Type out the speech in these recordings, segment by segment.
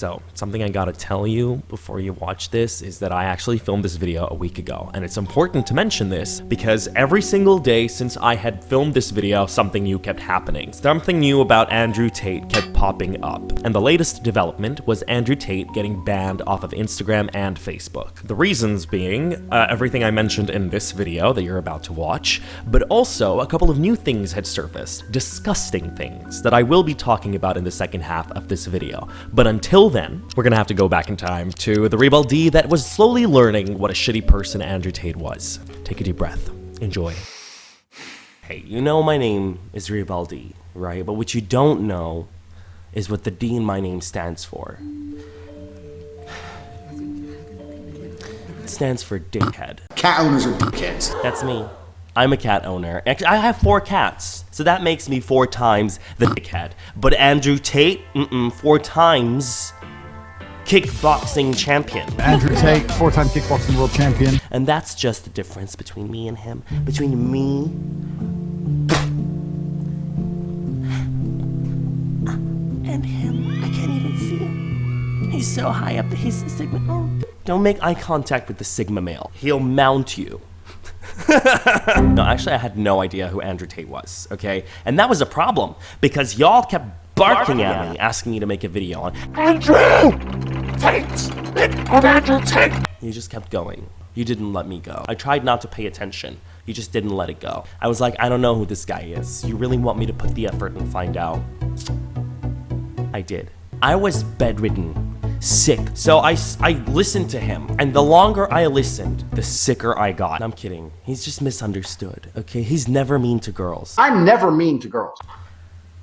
So, something I gotta tell you before you watch this is that I actually filmed this video a week ago, and it's important to mention this because every single day since I had filmed this video, something new kept happening. Something new about Andrew Tate kept popping up, and the latest development was Andrew Tate getting banned off of Instagram and Facebook. The reasons being everything I mentioned in this video that you're about to watch, but also a couple of new things had surfaced, disgusting things that I will be talking about in the second half of this video. But until then, we're gonna have to go back in time to the Rebal that was slowly learning what a shitty person Andrew Tate was. Take a deep breath. Enjoy. Hey, you know my name is Rebal, right? But what you don't know is what the D in my name stands for. It stands for dickhead. Cat owners are dickheads. That's me. I'm a cat owner. Actually, I have 4 cats, so that makes me 4 times the dickhead. But Andrew Tate, 4 times kickboxing champion. Andrew Tate, 4-time kickboxing world champion. And that's just the difference between me and him. Between me and him. I can't even see him. He's so high up that he's a Sigma. Oh. Don't make eye contact with the Sigma male. He'll mount you. No, actually, I had no idea who Andrew Tate was, okay? And that was a problem, because y'all kept barking at me, asking me to make a video on Andrew Tate! On Andrew Tate! You just kept going. You didn't let me go. I tried not to pay attention. You just didn't let it go. I was like, I don't know who this guy is. You really want me to put the effort and find out? I did. I was bedridden. Sick. So I listened to him, and the longer I listened, the sicker I got. I'm kidding. He's just misunderstood, okay? He's never mean to girls. I'm never mean to girls.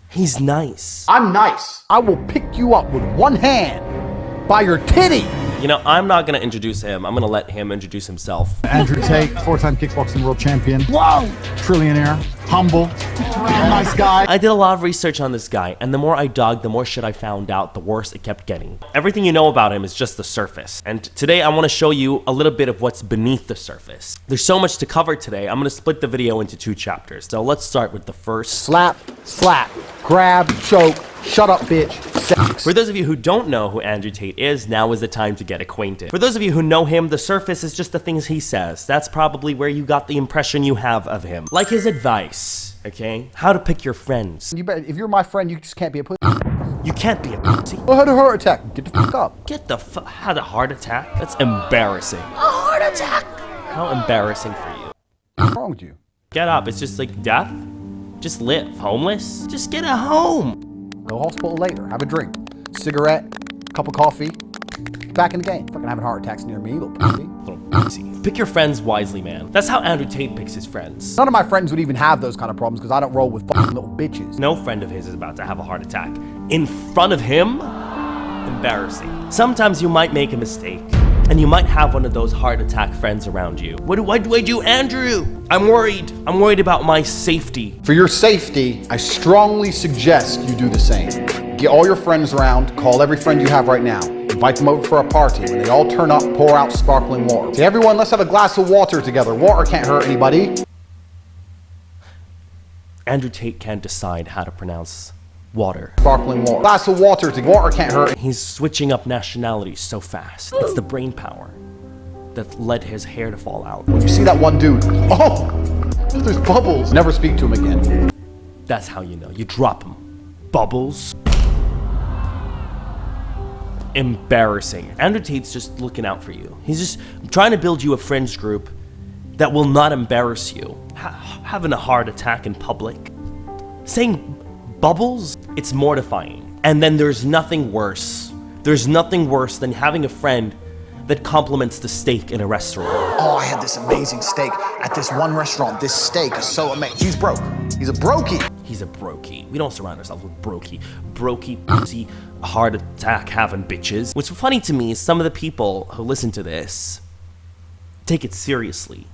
He's nice. I'm nice. I will pick you up with one hand by your titty. You know, I'm not gonna introduce him. I'm gonna let him introduce himself. Andrew Tate, 4-time kickboxing world champion. Whoa! Trillionaire, humble, nice guy. I did a lot of research on this guy, and the more I dug, the more shit I found out, the worse it kept getting. Everything you know about him is just the surface. And today I wanna show you a little bit of what's beneath the surface. There's so much to cover today. I'm gonna split the video into 2 chapters. So let's start with the first. Slap, slap, grab, choke, shut up, bitch, sex. For those of you who don't know who Andrew Tate is, now is the time to get acquainted. For those of you who know him, the surface is just the things he says. That's probably where you got the impression you have of him. Like his advice, okay? How to pick your friends. You bet, if you're my friend, you just can't be a pussy. You can't be a pussy. I had a heart attack. Get the fuck up. Get the fuck, had a heart attack? That's embarrassing. A heart attack? How embarrassing for you. What's wrong with you? Get up, it's just like death. Just live. Homeless? Just get a home. Go hospital later, have a drink, cigarette, cup of coffee, back in the game. Fucking having heart attacks near me, little pussy. Little pussy. Pick your friends wisely, man. That's how Andrew Tate picks his friends. None of my friends would even have those kind of problems because I don't roll with fucking little bitches. No friend of his is about to have a heart attack. In front of him? Embarrassing. Sometimes you might make a mistake, and you might have one of those heart attack friends around you. What do I do, Andrew? I'm worried. I'm worried about my safety. For your safety, I strongly suggest you do the same. Get all your friends around, call every friend you have right now. Invite them over for a party. When they all turn up, pour out sparkling water. Say, everyone, let's have a glass of water together. Water can't hurt anybody. Andrew Tate can't decide how to pronounce water. Sparkling water. Glass of water together. Water can't hurt. He's switching up nationalities so fast. It's the brain power that led his hair to fall out. When you see that one dude, oh, there's bubbles. Never speak to him again. That's how you know. You drop him. Bubbles. Embarrassing. Andrew Tate's just looking out for you. He's just trying to build you a friends group that will not embarrass you. Having a heart attack in public. Saying bubbles, it's mortifying. And then there's nothing worse. There's nothing worse than having a friend that compliments the steak in a restaurant. Oh, I had this amazing steak at this one restaurant. This steak is so amazing. He's broke. He's a brokey. He's a brokey. We don't surround ourselves with brokey. Brokey, pussy, heart attack having bitches. What's funny to me is some of the people who listen to this take it seriously.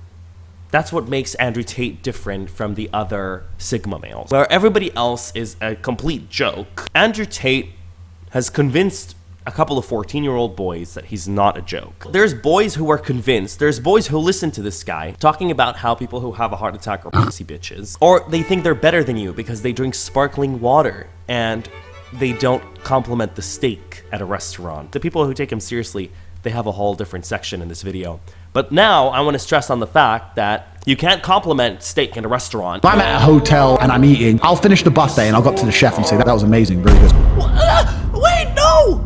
That's what makes Andrew Tate different from the other Sigma males. Where everybody else is a complete joke, Andrew Tate has convinced a couple of 14-year-old boys that he's not a joke. There's boys who are convinced, there's boys who listen to this guy talking about how people who have a heart attack are pussy bitches. Or they think they're better than you because they drink sparkling water. And they don't compliment the steak at a restaurant. The people who take him seriously, they have a whole different section in this video. But now I want to stress on the fact that you can't compliment steak in a restaurant. If I'm at a hotel and I'm eating, I'll finish the buffet and I'll go up to the chef and say, that was amazing, very good. Wait, no!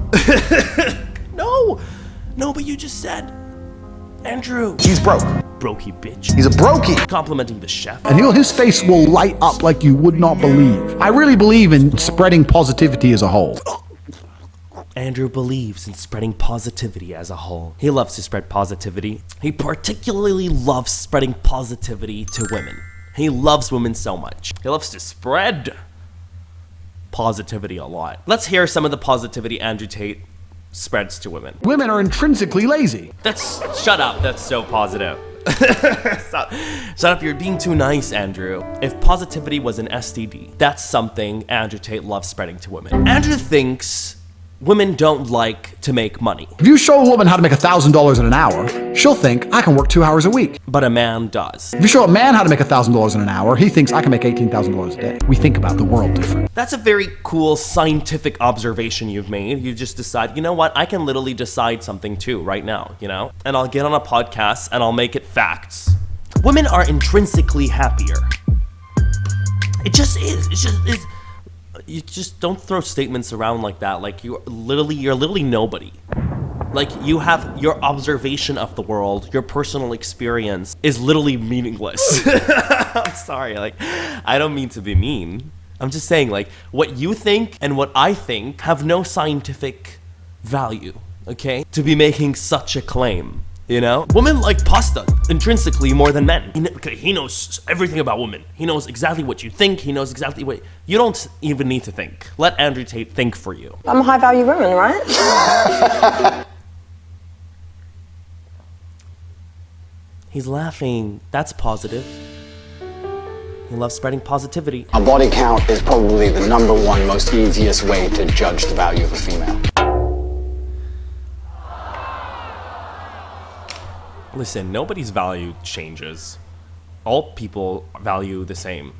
No, but you just said, Andrew. He's broke. Brokey bitch. He's a brokey. Complimenting the chef. And his face will light up like you would not believe. I really believe in spreading positivity as a whole. Andrew believes in spreading positivity as a whole. He loves to spread positivity. He particularly loves spreading positivity to women. He loves women so much. He loves to spread positivity a lot. Let's hear some of the positivity Andrew Tate spreads to women. Women are intrinsically lazy. Shut up, that's so positive. Shut up, you're being too nice, Andrew. If positivity was an STD, that's something Andrew Tate loves spreading to women. Andrew thinks women don't like to make money. If you show a woman how to make $1,000 in an hour, she'll think, I can work 2 hours a week. But a man does. If you show a man how to make $1,000 in an hour, he thinks I can make $18,000 a day. We think about the world different. That's a very cool scientific observation you've made. You just decide, you know what, I can literally decide something too right now, you know? And I'll get on a podcast and I'll make it facts. Women are intrinsically happier. It just is. It just is. You just don't throw statements around like that. Like you're literally nobody. Like your observation of the world, your personal experience is literally meaningless. I'm sorry, like I don't mean to be mean. I'm just saying like what you think and what I think have no scientific value, okay? To be making such a claim. You know? Women like pasta intrinsically more than men. He knows everything about women. He knows exactly what you think. He knows exactly what... You don't even need to think. Let Andrew Tate think for you. I'm a high-value woman, right? He's laughing. That's positive. He loves spreading positivity. A body count is probably the #1 most easiest way to judge the value of a female. Listen, nobody's value changes. All people value the same.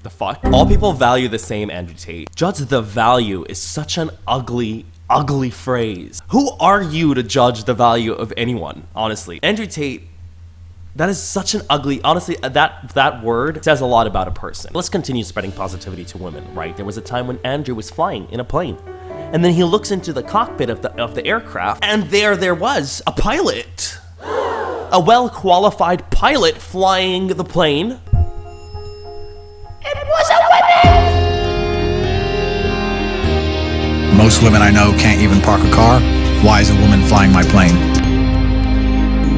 The fuck? All people value the same, Andrew Tate. Judge the value is such an ugly phrase. Who are you to judge the value of anyone, honestly? Andrew Tate, that is such an ugly, honestly, that word says a lot about a person. Let's continue spreading positivity to women, right? There was a time when Andrew was flying in a plane. And then he looks into the cockpit of the aircraft, and there was a pilot. A well-qualified pilot flying the plane. It was a woman! Most women I know can't even park a car. Why is a woman flying my plane?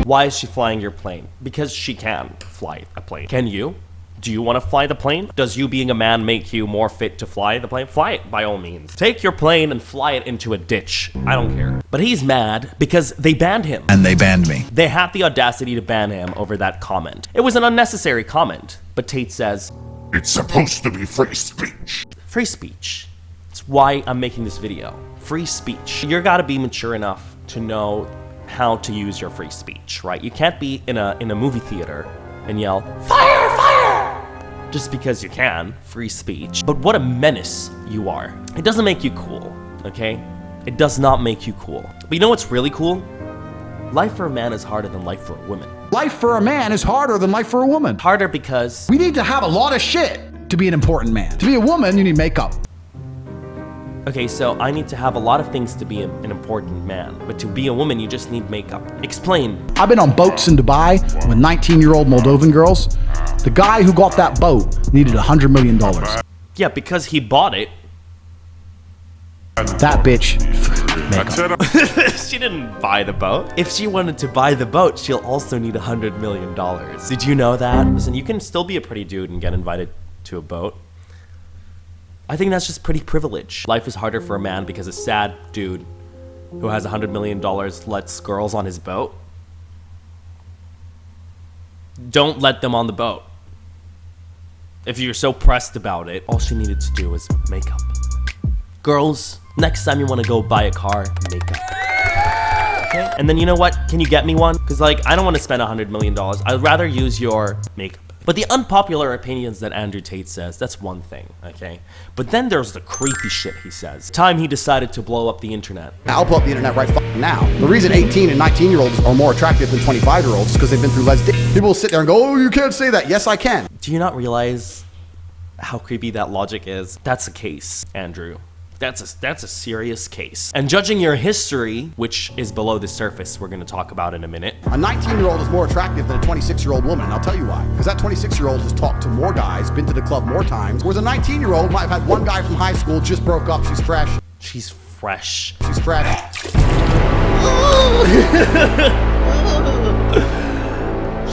Why is she flying your plane? Because she can fly a plane. Can you? Do you want to fly the plane? Does you being a man make you more fit to fly the plane? Fly it, by all means. Take your plane and fly it into a ditch. I don't care. But he's mad because they banned him. And they banned me. They had the audacity to ban him over that comment. It was an unnecessary comment, but Tate says, it's supposed to be free speech. Free speech. It's why I'm making this video. Free speech. You're gotta be mature enough to know how to use your free speech, right? You can't be in a movie theater and yell, fire, fire! Just because you can, free speech. But what a menace you are. It doesn't make you cool, okay? It does not make you cool. But you know what's really cool? Life for a man is harder than life for a woman. Life for a man is harder than life for a woman. Harder because... We need to have a lot of shit to be an important man. To be a woman, you need makeup. Okay, so I need to have a lot of things to be an important man. But to be a woman, you just need makeup. Explain. I've been on boats in Dubai with 19-year-old Moldovan girls. The guy who got that boat needed $100 million. Yeah, because he bought it. That bitch. Makeup. She didn't buy the boat. If she wanted to buy the boat, she'll also need $100 million. Did you know that? Listen, you can still be a pretty dude and get invited to a boat. I think that's just pretty privilege. Life is harder for a man because a sad dude who has $100 million lets girls on his boat. Don't let them on the boat. If you're so pressed about it, all she needed to do was makeup. Girls, next time you want to go buy a car, makeup. Okay? And then you know what? Can you get me one? Because like, I don't want to spend $100 million. I'd rather use your makeup. But the unpopular opinions that Andrew Tate says, that's one thing, okay? But then there's the creepy shit he says. Time he decided to blow up the internet. I'll blow up the internet right now. The reason 18 and 19-year-olds are more attractive than 25-year-olds is because they've been through less dick. People will sit there and go, oh, you can't say that. Yes, I can. Do you not realize how creepy that logic is? That's a case, Andrew. That's a serious case. And judging your history, which is below the surface, we're gonna talk about in a minute. A 19-year-old is more attractive than a 26-year-old woman, and I'll tell you why. Because that 26-year-old has talked to more guys, been to the club more times, whereas a 19-year-old might have had one guy from high school, just broke up, she's fresh. She's fresh. She's fresh.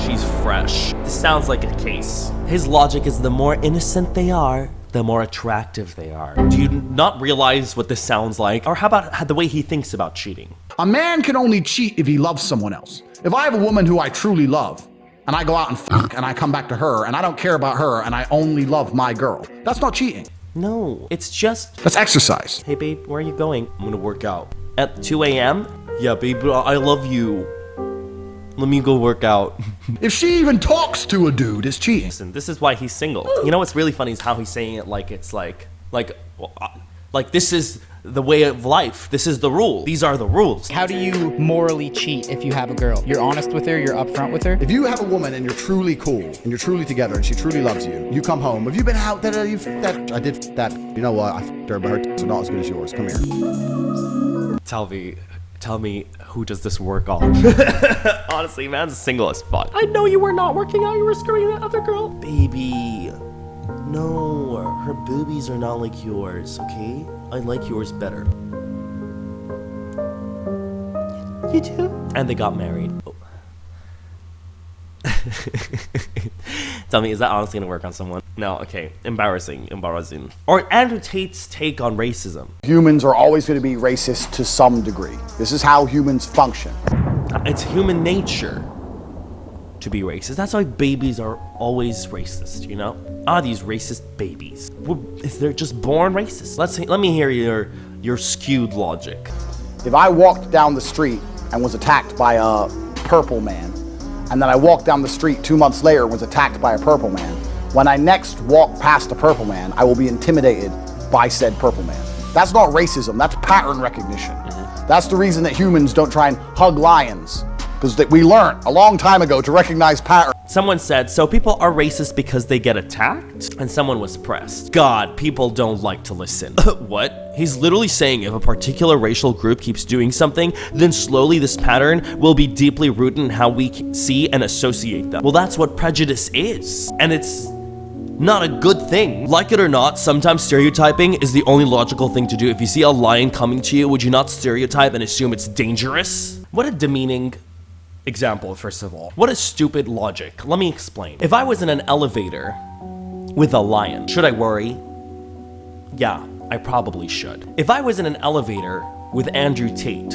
She's fresh. This sounds like a case. His logic is the more innocent they are, the more attractive they are. Do you not realize what this sounds like? Or how about the way he thinks about cheating? A man can only cheat if he loves someone else. If I have a woman who I truly love, and I go out and fuck, and I come back to her, and I don't care about her, and I only love my girl, that's not cheating. No, it's just... That's exercise. Hey babe, where are you going? I'm gonna work out. At 2 a.m.? Yeah babe, I love you. Let me go work out. If she even talks to a dude, it's cheating. Listen, this is why he's single. You know what's really funny is how he's saying it like it's like this is the way of life. This is the rule. These are the rules. How do you morally cheat if you have a girl? You're honest with her, you're upfront with her? If you have a woman and you're truly cool, and you're truly together, and she truly loves you, you come home. Have you been out that I did that? You know what? I f***ed her, but her tits are not as good as yours. Come here. Tell me who does this work on? Honestly, man's single as fuck. I know you were not working out, you were screwing that other girl. Baby, no, her boobies are not like yours, okay? I like yours better. You do? And they got married. Oh. Tell me, is that honestly gonna work on someone? No, okay. Embarrassing. Or Andrew Tate's take on racism. Humans are always going to be racist to some degree. This is how humans function. It's human nature to be racist. That's why babies are always racist, you know? These racist babies. They're just born racist. Let me hear your skewed logic. If I walked down the street and was attacked by a purple man, and then I walked down the street 2 months later and was attacked by a purple man, when I next walk past a purple man, I will be intimidated by said purple man. That's not racism, that's pattern recognition. That's the reason that humans don't try and hug lions, because we learned a long time ago to recognize patterns. Someone said, so people are racist because they get attacked? And someone was pressed. God, people don't like to listen. What? He's literally saying if a particular racial group keeps doing something, then slowly this pattern will be deeply rooted in how we see and associate them. Well, that's what prejudice is. And it's not a good thing. Like it or not, sometimes stereotyping is the only logical thing to do. If you see a lion coming to you, would you not stereotype and assume it's dangerous? What a demeaning example, first of all. What a stupid logic. Let me explain. If I was in an elevator with a lion, should I worry? Yeah, I probably should. If I was in an elevator with Andrew Tate,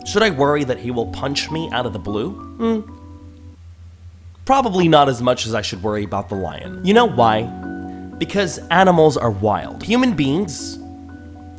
should I worry that he will punch me out of the blue? Probably not as much as I should worry about the lion. You know why? Because animals are wild. Human beings,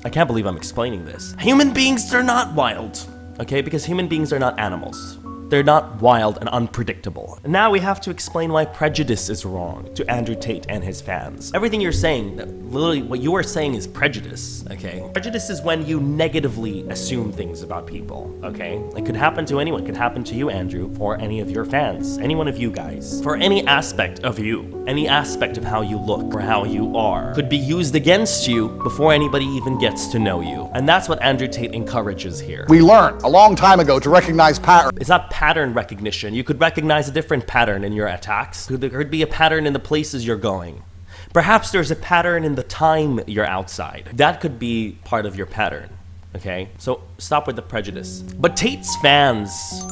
I can't believe I'm explaining this. Human beings, they're not wild, okay? Because human beings are not animals. They're not wild and unpredictable. And now we have to explain why prejudice is wrong to Andrew Tate and his fans. Everything you're saying, literally what you are saying is prejudice, okay? Prejudice is when you negatively assume things about people, okay? It could happen to anyone. It could happen to you, Andrew, or any of your fans, any one of you guys. For any aspect of you, any aspect of how you look or how you are could be used against you before anybody even gets to know you. And that's what Andrew Tate encourages here. We learned a long time ago to recognize patterns. It's not pattern recognition. You could recognize a different pattern in your attacks. There could be a pattern in the places you're going. Perhaps there's a pattern in the time you're outside. That could be part of your pattern, okay? So stop with the prejudice. But Tate's fans,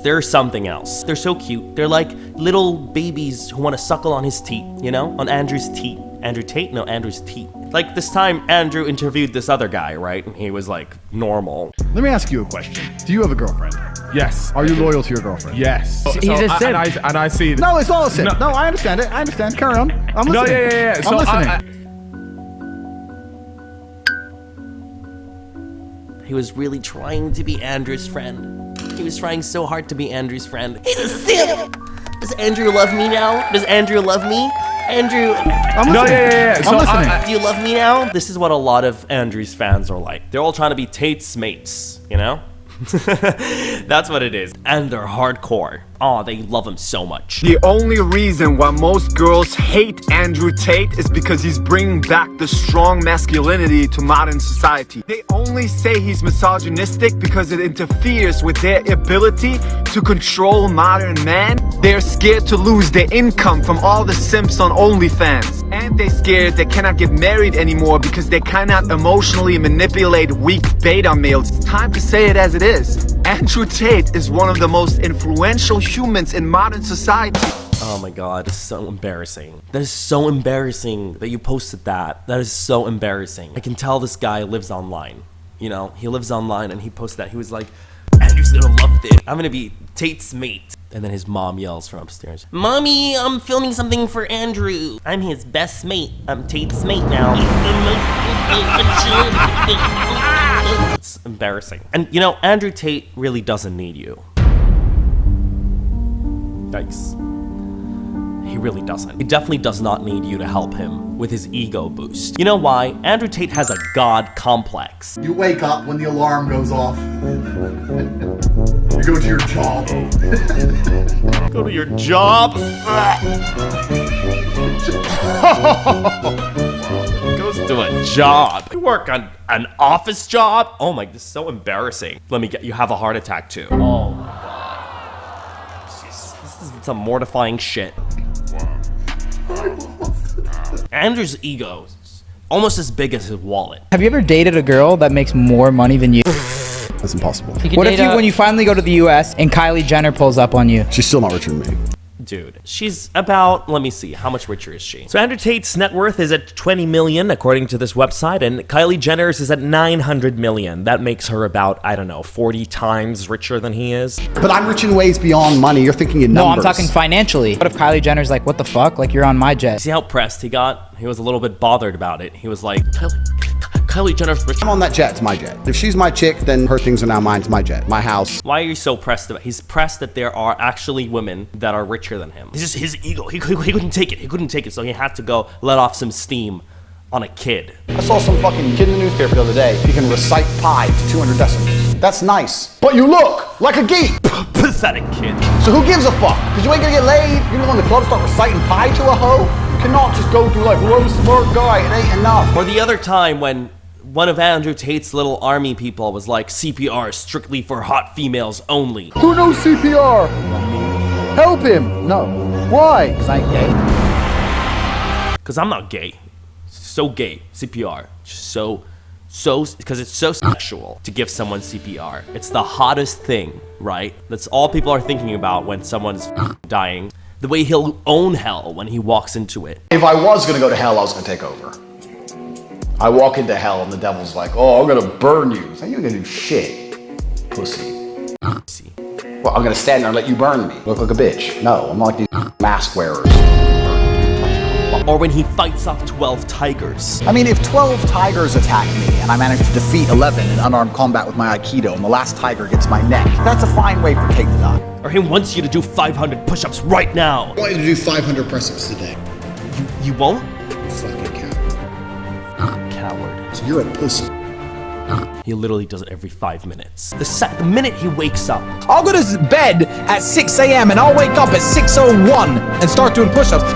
they're something else. They're so cute. They're like little babies who want to suckle on his teat, you know? On Andrew's teat. Andrew Tate? No, Andrew's teat. Like this time Andrew interviewed this other guy, right? And he was like normal. Let me ask you a question. Do you have a girlfriend? Yes. Are you loyal to your girlfriend? Yes. He's a simp. And I see that. No, it's all a simp. No, I understand it. I understand. Carry on. I'm listening. No, yeah. I'm So listening. He was really trying to be Andrew's friend. He was trying so hard to be Andrew's friend. He's a simp! Does Andrew love me now? Does Andrew love me? Andrew, No, yeah. So do you love me now? This is what a lot of Andrew's fans are like. They're all trying to be Tate's mates, you know? That's what it is. And they're hardcore. Oh, they love him so much. The only reason why most girls hate Andrew Tate is because he's bringing back the strong masculinity to modern society. They only say he's misogynistic because it interferes with their ability to control modern men. They're scared to lose their income from all the simps on OnlyFans. And they're scared they cannot get married anymore because they cannot emotionally manipulate weak beta males. It's time to say it as it is. Andrew Tate is one of the most influential humans in modern society. Oh my god, it's so embarrassing. That is so embarrassing that you posted that. That is so embarrassing. I can tell this guy lives online. You know, he lives online and he posted that. He was like, Andrew's gonna love this. I'm gonna be Tate's mate. And then his mom yells from upstairs, Mommy, I'm filming something for Andrew. I'm his best mate. I'm Tate's mate now. It's embarrassing. And you know, Andrew Tate really doesn't need you. Yikes. He really doesn't. He definitely does not need you to help him with his ego boost. You know why? Andrew Tate has a god complex. You wake up when the alarm goes off. You go to your job. Go to your job? Goes to a job. You work on an office job? Oh my, this is so embarrassing. Let me get, you have a heart attack too. Oh my god. This is some mortifying shit. Andrew's ego is almost as big as his wallet. Have you ever dated a girl that makes more money than you? That's impossible. What if when you finally go to the US and Kylie Jenner pulls up on you? She's still not richer than me. Dude, she's about, let me see, how much richer is she? So Andrew Tate's net worth is at 20 million, according to this website, and Kylie Jenner's is at 900 million. That makes her about, I don't know, 40 times richer than he is. But I'm rich in ways beyond money. You're thinking in numbers. No, I'm talking financially. What if Kylie Jenner's like, what the fuck? Like, you're on my jet. See how pressed he got? He was a little bit bothered about it. He was like, Kylie Jenner's rich. I'm on that jet. It's my jet. If she's my chick, then her things are now mine. It's my jet. My house. Why are you so pressed about it? He's pressed that there are actually women that are richer than him. It's just his ego. He couldn't take it. He couldn't take it, so he had to go let off some steam on a kid. I saw some fucking kid in the newspaper the other day. He can recite pi to 200 decimals. That's nice. But you look like a geek. Pathetic kid. So who gives a fuck? Because you ain't gonna get laid. You don't go in the club start reciting pi to a hoe. You cannot just go through life, well, I'm a smart guy. It ain't enough. Or the other time when one of Andrew Tate's little army people was like, CPR is strictly for hot females only. Who knows CPR? Help him. No. Why? Because I ain't gay. Because I'm not gay. So gay. CPR. So, because it's so sexual to give someone CPR. It's the hottest thing, right? That's all people are thinking about when someone's dying. The way he'll own hell when he walks into it. If I was gonna go to hell, I was gonna take over. I walk into hell and the devil's like, oh, I'm gonna burn you. So you ain't gonna do shit, pussy. Well, I'm gonna stand there and let you burn me. Look like a bitch. No, I'm not like these mask wearers. Or when he fights off 12 tigers. I mean, if 12 tigers attack me and I manage to defeat 11 in unarmed combat with my Aikido and the last tiger gets my neck, that's a fine way for Tate to die. Or he wants you to do 500 push-ups right now. I want you to do 500 press-ups today. You won't? You fucking coward. Coward. So you're a pussy. He literally does it every 5 minutes. The minute he wakes up. I'll go to bed at 6 a.m. and I'll wake up at 6:01 and start doing push-ups.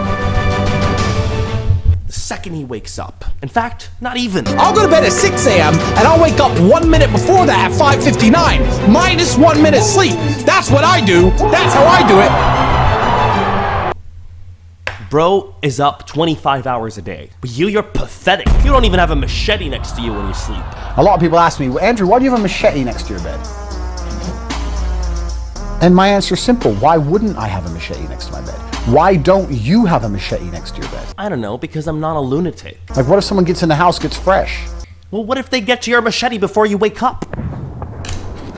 The second he wakes up. In fact, not even. I'll go to bed at 6 a.m. and I'll wake up 1 minute before that at 5:59. Minus 1 minute sleep. That's what I do. That's how I do it. Bro is up 25 hours a day. But you're pathetic. You don't even have a machete next to you when you sleep. A lot of people ask me, Andrew, why do you have a machete next to your bed? And my answer is simple. Why wouldn't I have a machete next to my bed? Why don't you have a machete next to your bed? I don't know, because I'm not a lunatic. Like, what if someone gets in the house, gets fresh? Well, what if they get to your machete before you wake up?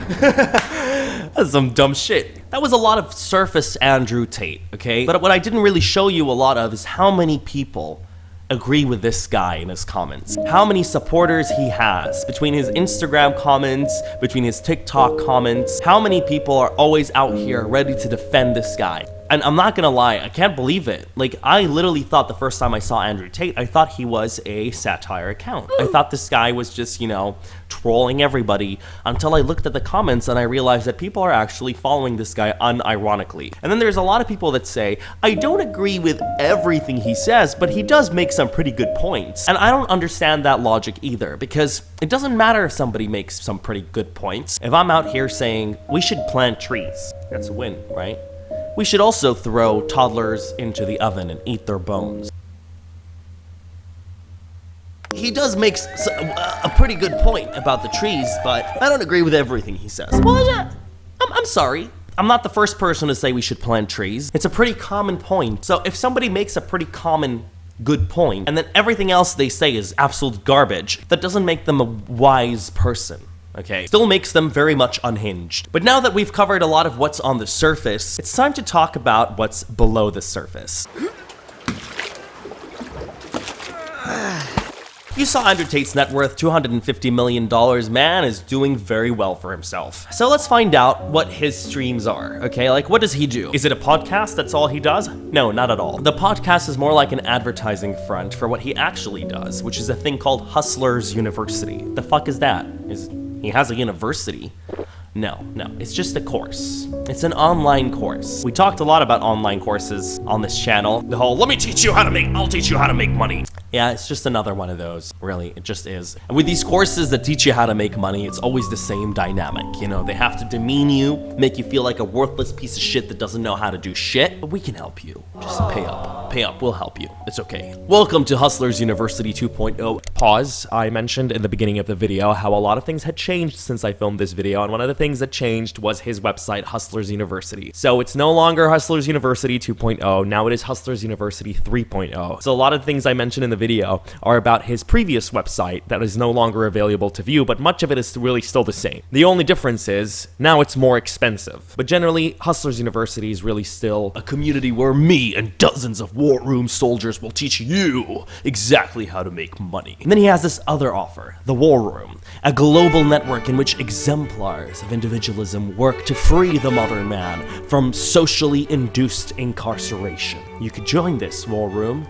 That's some dumb shit. That was a lot of surface Andrew Tate, okay? But what I didn't really show you a lot of is how many people agree with this guy in his comments. How many supporters he has between his Instagram comments, between his TikTok comments. How many people are always out here ready to defend this guy. And I'm not gonna lie, I can't believe it. Like, I literally thought the first time I saw Andrew Tate, I thought he was a satire account. I thought this guy was just, you know, trolling everybody, until I looked at the comments and I realized that people are actually following this guy unironically. And then there's a lot of people that say, I don't agree with everything he says, but he does make some pretty good points. And I don't understand that logic either, because it doesn't matter if somebody makes some pretty good points. If I'm out here saying, we should plant trees, that's a win, right? We should also throw toddlers into the oven and eat their bones. He does make a pretty good point about the trees, but I don't agree with everything he says. Well, I'm sorry. I'm not the first person to say we should plant trees. It's a pretty common point. So if somebody makes a pretty common good point, and then everything else they say is absolute garbage, that doesn't make them a wise person. Okay, still makes them very much unhinged. But now that we've covered a lot of what's on the surface, it's time to talk about what's below the surface. You saw Andrew Tate's net worth, $250 million, man is doing very well for himself. So let's find out what his streams are, okay? Like, what does he do? Is it a podcast, that's all he does? No, not at all. The podcast is more like an advertising front for what he actually does, which is a thing called Hustlers University. The fuck is that? He has a university? No, it's just a course. It's an online course. We talked a lot about online courses on this channel. The whole, I'll teach you how to make money. Yeah, it's just another one of those, really, it just is. And with these courses that teach you how to make money, it's always the same dynamic, you know, they have to demean you, make you feel like a worthless piece of shit that doesn't know how to do shit, but we can help you. Just pay up, we'll help you, it's okay. Welcome to Hustlers University 2.0. Pause, I mentioned in the beginning of the video how a lot of things had changed since I filmed this video, and one of the things that changed was his website, Hustlers University. So it's no longer Hustlers University 2.0, now it is Hustlers University 3.0. So a lot of things I mentioned in the video are about his previous website that is no longer available to view, but much of it is really still the same. The only difference is now it's more expensive. But generally, Hustlers University is really still a community where me and dozens of war room soldiers will teach you exactly how to make money. And then he has this other offer, the War Room, a global network in which exemplars of individualism work to free the modern man from socially induced incarceration. You could join this War Room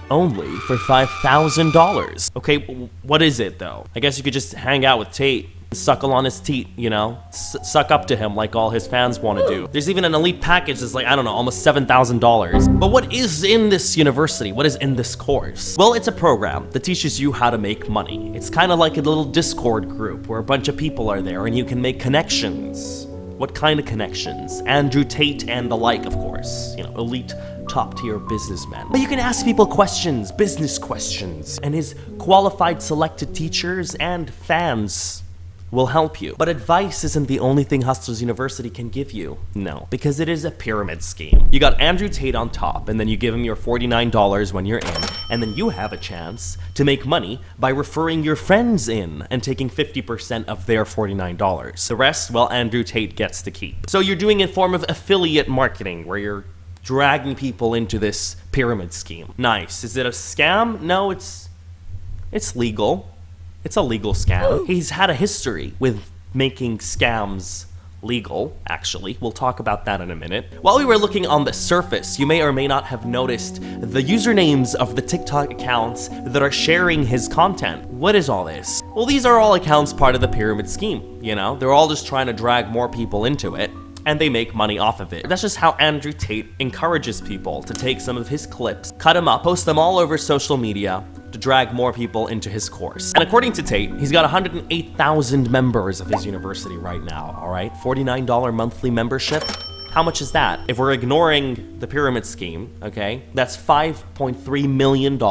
only for $5,000. Okay, what is it though? I guess you could just hang out with Tate, suckle on his teat, you know? Suck up to him like all his fans want to do. There's even an elite package that's like, I don't know, almost $7,000. But what is in this university? What is in this course? Well, it's a program that teaches you how to make money. It's kind of like a little Discord group where a bunch of people are there and you can make connections. What kind of connections? Andrew Tate and the like, of course. You know, elite top-tier businessmen. But you can ask people questions, business questions, and his qualified selected teachers and fans will help you. But advice isn't the only thing Hustlers University can give you. No, because it is a pyramid scheme. You got Andrew Tate on top, and then you give him your $49 when you're in, and then you have a chance to make money by referring your friends in and taking 50% of their $49. The rest, well, Andrew Tate gets to keep. So you're doing a form of affiliate marketing where you're dragging people into this pyramid scheme. Nice. Is it a scam? No, it's legal. It's a legal scam. He's had a history with making scams legal, actually. We'll talk about that in a minute. While we were looking on the surface, you may or may not have noticed the usernames of the TikTok accounts that are sharing his content. What is all this? Well, these are all accounts part of the pyramid scheme, you know? They're all just trying to drag more people into it, and they make money off of it. That's just how Andrew Tate encourages people to take some of his clips, cut them up, post them all over social media to drag more people into his course. And according to Tate, he's got 108,000 members of his university right now, all right? $49 monthly membership. How much is that? If we're ignoring the pyramid scheme, okay, that's $5.3 million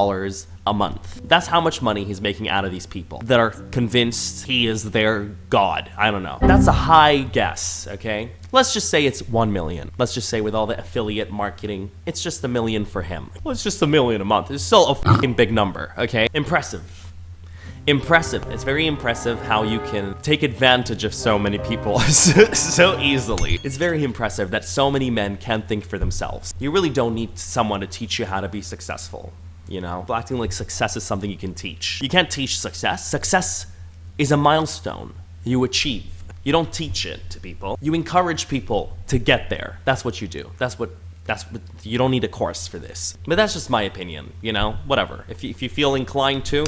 a month. That's how much money he's making out of these people that are convinced he is their god. I don't know. That's a high guess, okay? Let's just say it's 1 million. Let's just say with all the affiliate marketing, it's just $1 million for him. Well, it's just $1 million a month. It's still a fucking big number, okay? Impressive. Impressive. It's very impressive how you can take advantage of so many people so easily. It's very impressive that so many men can think for themselves. You really don't need someone to teach you how to be successful, you know? Acting like success is something you can teach. You can't teach success. Success is a milestone you achieve. You don't teach it to people. You encourage people to get there. That's what you do. That's what You don't need a course for this. But that's just my opinion, you know? Whatever. If you feel inclined to,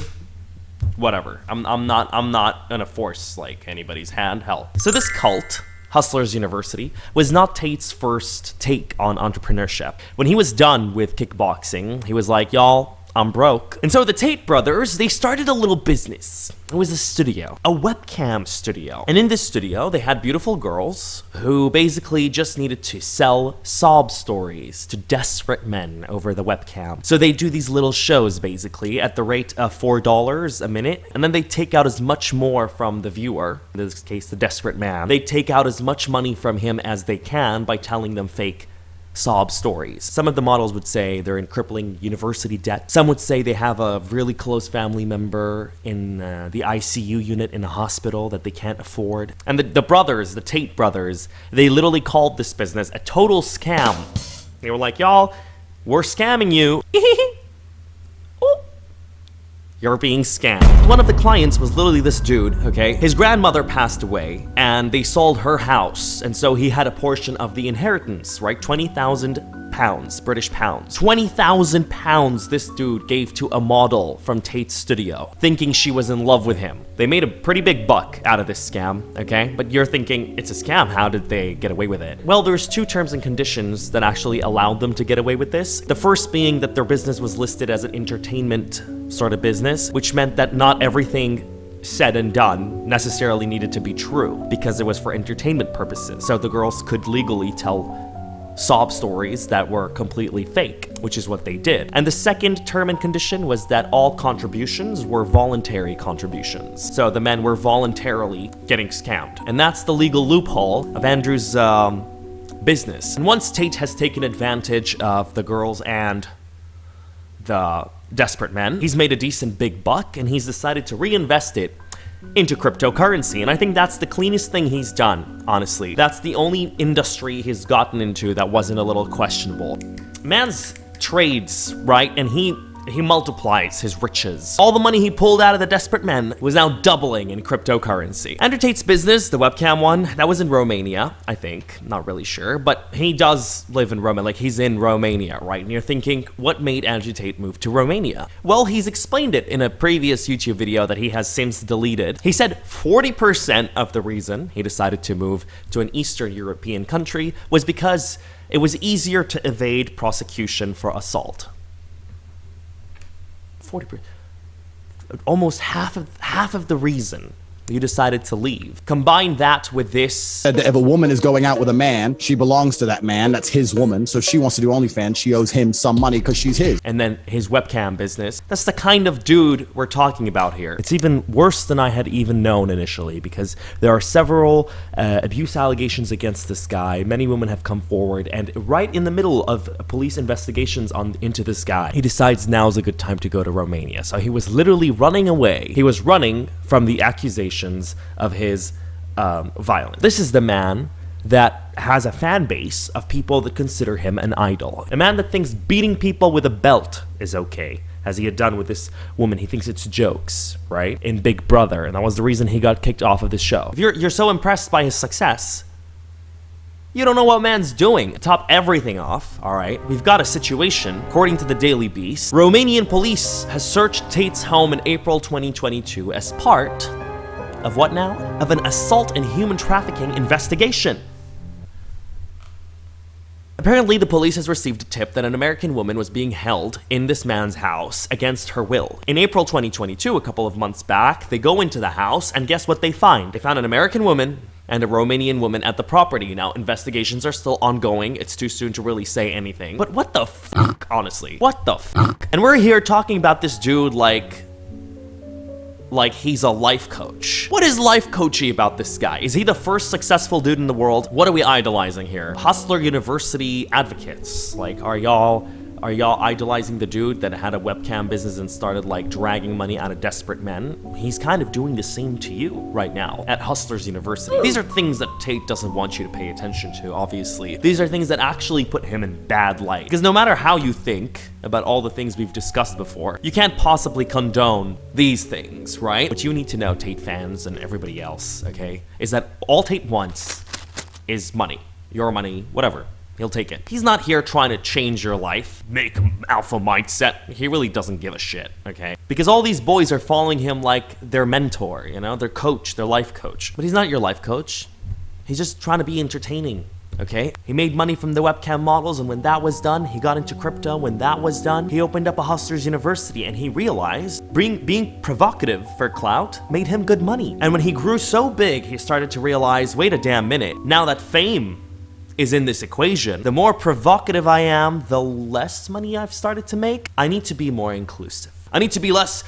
whatever. I'm not gonna force, like, anybody's hand. Hell. So this cult, Hustlers University, was not Tate's first take on entrepreneurship. When he was done with kickboxing, he was like, y'all, I'm broke. And so the Tate brothers, they started a little business. It was a studio, a webcam studio. And in this studio, they had beautiful girls who basically just needed to sell sob stories to desperate men over the webcam. So they do these little shows basically at the rate of $4 a minute. And then they take out as much more from the viewer, in this case, the desperate man. They take out as much money from him as they can by telling them fake sob stories. Some of the models would say they're in crippling university debt. Some would say they have a really close family member in the ICU unit in a hospital that they can't afford. And the brothers, the Tate brothers, they literally called this business a total scam. They were like, y'all, we're scamming you. You're being scammed. One of the clients was literally this dude, okay? His grandmother passed away, and they sold her house, and so he had a portion of the inheritance, right? 20,000 pounds, British pounds. 20,000 pounds this dude gave to a model from Tate's studio, thinking she was in love with him. They made a pretty big buck out of this scam, okay? But you're thinking, it's a scam, how did they get away with it? Well, there's two terms and conditions that actually allowed them to get away with this. The first being that their business was listed as an entertainment sort of business, which meant that not everything said and done necessarily needed to be true because it was for entertainment purposes. So the girls could legally tell sob stories that were completely fake, which is what they did. And the second term and condition was that all contributions were voluntary contributions. So the men were voluntarily getting scammed. And that's the legal loophole of Andrew's business. And once Tate has taken advantage of the girls and the desperate men, he's made a decent big buck and he's decided to reinvest it into cryptocurrency. And I think that's the cleanest thing he's done, honestly. That's the only industry he's gotten into that wasn't a little questionable. Man's trades, right? And he multiplies his riches. All the money he pulled out of the desperate men was now doubling in cryptocurrency. Andrew Tate's business, the webcam one, that was in Romania, I think. Not really sure, but he does live in Romania, like he's in Romania, right? And you're thinking, what made Andrew Tate move to Romania? Well, he's explained it in a previous YouTube video that he has since deleted. He said 40% of the reason he decided to move to an Eastern European country was because it was easier to evade prosecution for assault. 40%, almost half of the reason you decided to leave. Combine that with this. If a woman is going out with a man, she belongs to that man. That's his woman. So if she wants to do OnlyFans, she owes him some money because she's his. And then his webcam business. That's the kind of dude we're talking about here. It's even worse than I had even known initially because there are several abuse allegations against this guy. Many women have come forward, and right in the middle of police investigations into this guy, he decides now's a good time to go to Romania. So he was literally running away. He was running from the accusations of his violence. This is the man that has a fan base of people that consider him an idol. A man that thinks beating people with a belt is okay, as he had done with this woman. He thinks it's jokes, right? In Big Brother, and that was the reason he got kicked off of this show. If you're so impressed by his success, you don't know what man's doing. To top everything off, all right, we've got a situation. According to the Daily Beast, Romanian police has searched Tate's home in April 2022 as part of what now? Of an assault and human trafficking investigation. Apparently, the police has received a tip that an American woman was being held in this man's house against her will. In April 2022, a couple of months back, they go into the house, and guess what they find? They found an American woman and a Romanian woman at the property. Now, investigations are still ongoing. It's too soon to really say anything. But what the fuck, honestly? What the fuck? And we're here talking about this dude like he's a life coach. What is life coachy about this guy? Is he the first successful dude in the world? What are we idolizing here? Hustler University advocates. Like, are y'all idolizing the dude that had a webcam business and started like dragging money out of desperate men? He's kind of doing the same to you right now at Hustlers University. These are things that Tate doesn't want you to pay attention to, obviously. These are things that actually put him in bad light. Because no matter how you think about all the things we've discussed before, you can't possibly condone these things, right? What you need to know, Tate fans and everybody else, okay, is that all Tate wants is money. Your money, whatever. He'll take it. He's not here trying to change your life, make alpha mindset. He really doesn't give a shit, okay? Because all these boys are following him like their mentor, you know, their coach, their life coach. But he's not your life coach. He's just trying to be entertaining, okay? He made money from the webcam models, and when that was done, he got into crypto. When that was done, he opened up a hustler's university, and he realized being provocative for clout made him good money. And when he grew so big, he started to realize, wait a damn minute, now that fame is in this equation, the more provocative I am, the less money I've started to make. I need to be more inclusive. I need to be less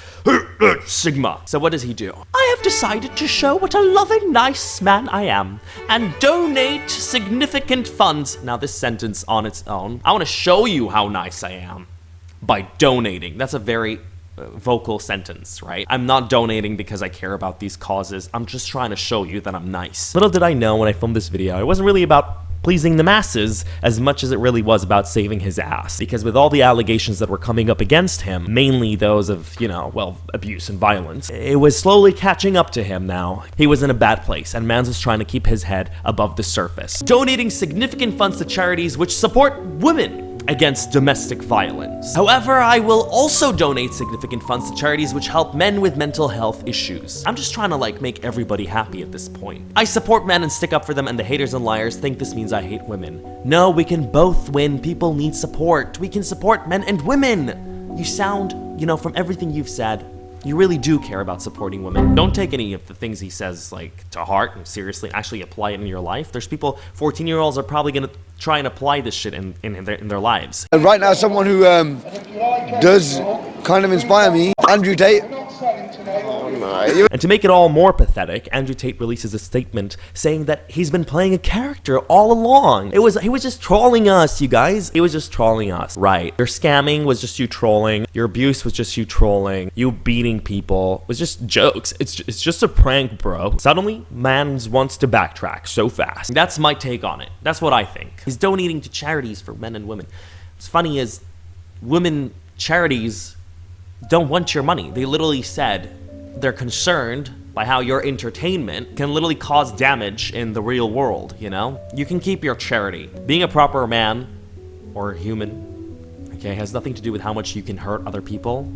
Sigma. So what does he do? I have decided to show what a loving, nice man I am and donate significant funds. Now this sentence on its own, I want to show you how nice I am by donating. That's a very vocal sentence, right? I'm not donating because I care about these causes. I'm just trying to show you that I'm nice. Little did I know when I filmed this video, it wasn't really about pleasing the masses as much as it really was about saving his ass. Because with all the allegations that were coming up against him, mainly those of, you know, well, abuse and violence, it was slowly catching up to him now. He was in a bad place, and Mans was trying to keep his head above the surface. Donating significant funds to charities which support women against domestic violence. However, I will also donate significant funds to charities which help men with mental health issues. I'm just trying to like make everybody happy at this point. I support men and stick up for them, and the haters and liars think this means I hate women. No, we can both win. People need support. We can support men and women. You sound, you know, from everything you've said, you really do care about supporting women. Don't take any of the things he says like to heart and seriously actually apply it in your life. There's people, 14-year-olds are probably gonna try and apply this shit in their lives. And right now, someone who does kind of inspire me, Andrew Tate. And to make it all more pathetic, Andrew Tate releases a statement saying that he's been playing a character all along. He was just trolling us, you guys. He was just trolling us. Right. Your scamming was just you trolling. Your abuse was just you trolling. You beating people was just jokes. It's just a prank, bro. Suddenly, Mans wants to backtrack so fast. That's my take on it. That's what I think. He's donating to charities for men and women. What's funny is women charities don't want your money. They literally said they're concerned by how your entertainment can literally cause damage in the real world, you know? You can keep your charity. Being a proper man or human, okay, has nothing to do with how much you can hurt other people.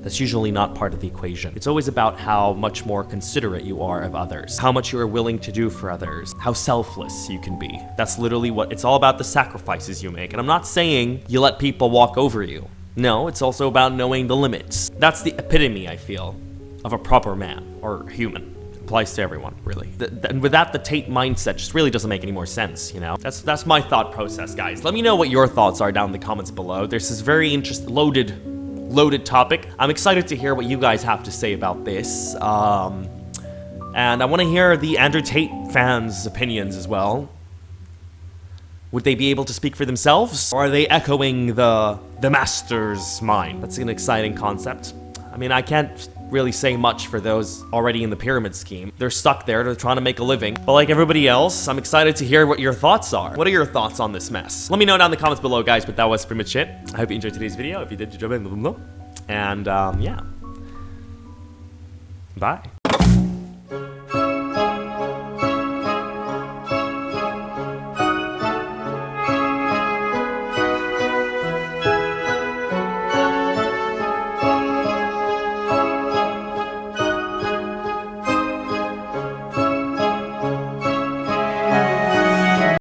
That's usually not part of the equation. It's always about how much more considerate you are of others, how much you are willing to do for others, how selfless you can be. That's literally what it's all about, the sacrifices you make. And I'm not saying you let people walk over you. No, it's also about knowing the limits. That's the epitome, I feel, of a proper man or human. It applies to everyone, really. And without the Tate mindset, just really doesn't make any more sense, you know? That's my thought process, guys. Let me know what your thoughts are down in the comments below. There's this very loaded topic. I'm excited to hear what you guys have to say about this. And I want to hear the Andrew Tate fans' opinions as well. Would they be able to speak for themselves? Or are they echoing the master's mind? That's an exciting concept. I mean, I can't really say much for those already in the pyramid scheme. They're stuck there, they're trying to make a living. But like everybody else, I'm excited to hear what your thoughts are. What are your thoughts on this mess? Let me know down in the comments below, guys, but that was pretty much it. I hope you enjoyed today's video. If you did, jump in, and yeah. Bye.